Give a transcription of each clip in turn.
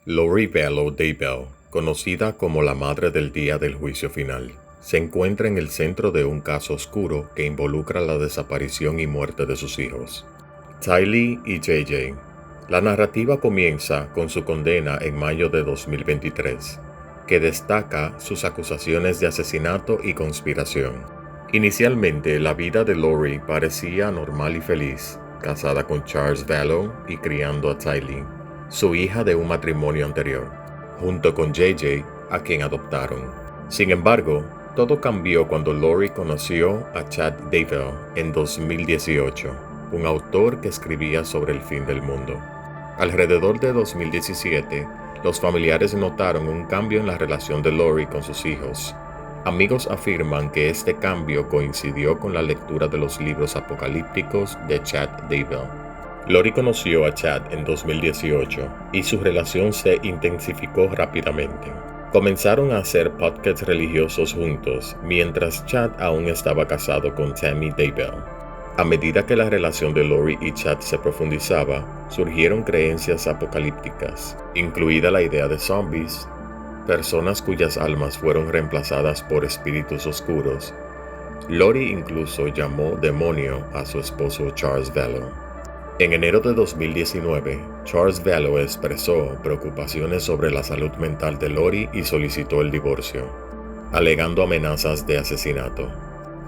Lori Vallow Daybell, conocida como la madre del día del juicio final, se encuentra en el centro de un caso oscuro que involucra la desaparición y muerte de sus hijos, Tylee y JJ. La narrativa comienza con su condena en mayo de 2023, que destaca sus acusaciones de asesinato y conspiración. Inicialmente, la vida de Lori parecía normal y feliz, casada con Charles Vallow y criando a Tylee, su hija de un matrimonio anterior, junto con JJ, a quien adoptaron. Sin embargo, todo cambió cuando Lori conoció a Chad Daybell en 2018, un autor que escribía sobre el fin del mundo. Alrededor de 2017, los familiares notaron un cambio en la relación de Lori con sus hijos. Amigos afirman que este cambio coincidió con la lectura de los libros apocalípticos de Chad Daybell. Lori conoció a Chad en 2018 y su relación se intensificó rápidamente. Comenzaron a hacer podcasts religiosos juntos mientras Chad aún estaba casado con Tammy Daybell. A medida que la relación de Lori y Chad se profundizaba, surgieron creencias apocalípticas, incluida la idea de zombies, personas cuyas almas fueron reemplazadas por espíritus oscuros. Lori incluso llamó demonio a su esposo Charles Vallow. En enero de 2019, Charles Vallow expresó preocupaciones sobre la salud mental de Lori y solicitó el divorcio, alegando amenazas de asesinato.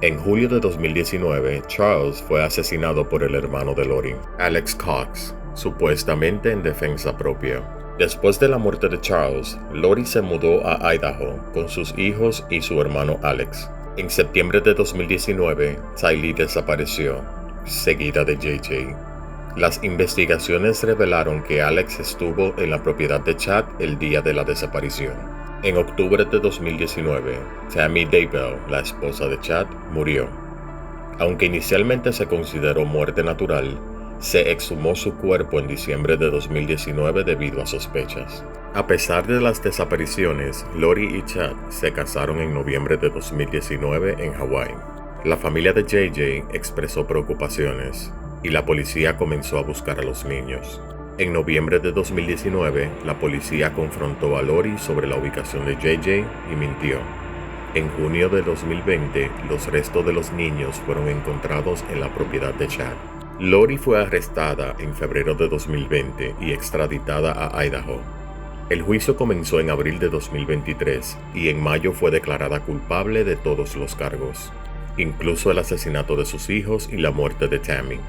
En julio de 2019, Charles fue asesinado por el hermano de Lori, Alex Cox, supuestamente en defensa propia. Después de la muerte de Charles, Lori se mudó a Idaho con sus hijos y su hermano Alex. En septiembre de 2019, Tylee desapareció, seguida de JJ. Las investigaciones revelaron que Alex estuvo en la propiedad de Chad el día de la desaparición. En octubre de 2019, Tammy Daybell, la esposa de Chad, murió. Aunque inicialmente se consideró muerte natural, se exhumó su cuerpo en diciembre de 2019 debido a sospechas. A pesar de las desapariciones, Lori y Chad se casaron en noviembre de 2019 en Hawái. La familia de JJ expresó preocupaciones y la policía comenzó a buscar a los niños. En noviembre de 2019, la policía confrontó a Lori sobre la ubicación de JJ y mintió. En junio de 2020, los restos de los niños fueron encontrados en la propiedad de Chad. Lori fue arrestada en febrero de 2020 y extraditada a Idaho. El juicio comenzó en abril de 2023 y en mayo fue declarada culpable de todos los cargos, incluso el asesinato de sus hijos y la muerte de Tammy.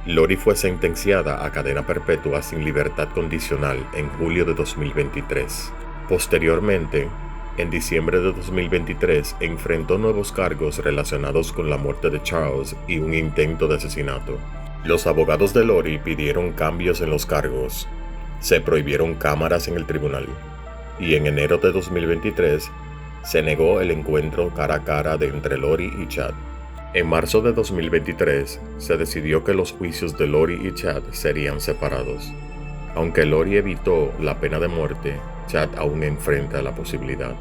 Lori fue sentenciada a cadena perpetua sin libertad condicional en julio de 2023. Posteriormente, en diciembre de 2023, enfrentó nuevos cargos relacionados con la muerte de Charles y un intento de asesinato. Los abogados de Lori pidieron cambios en los cargos. Se prohibieron cámaras en el tribunal. Y en enero de 2023, se negó el encuentro cara a cara de entre Lori y Chad. En marzo de 2023, se decidió que los juicios de Lori y Chad serían separados. Aunque Lori evitó la pena de muerte, Chad aún enfrenta la posibilidad.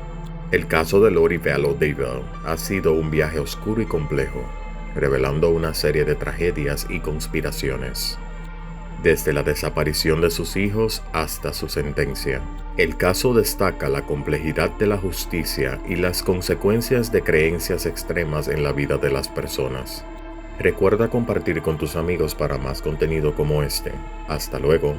El caso de Lori Vallow Daybell ha sido un viaje oscuro y complejo, revelando una serie de tragedias y conspiraciones, desde la desaparición de sus hijos hasta su sentencia. El caso destaca la complejidad de la justicia y las consecuencias de creencias extremas en la vida de las personas. Recuerda compartir con tus amigos para más contenido como este. Hasta luego.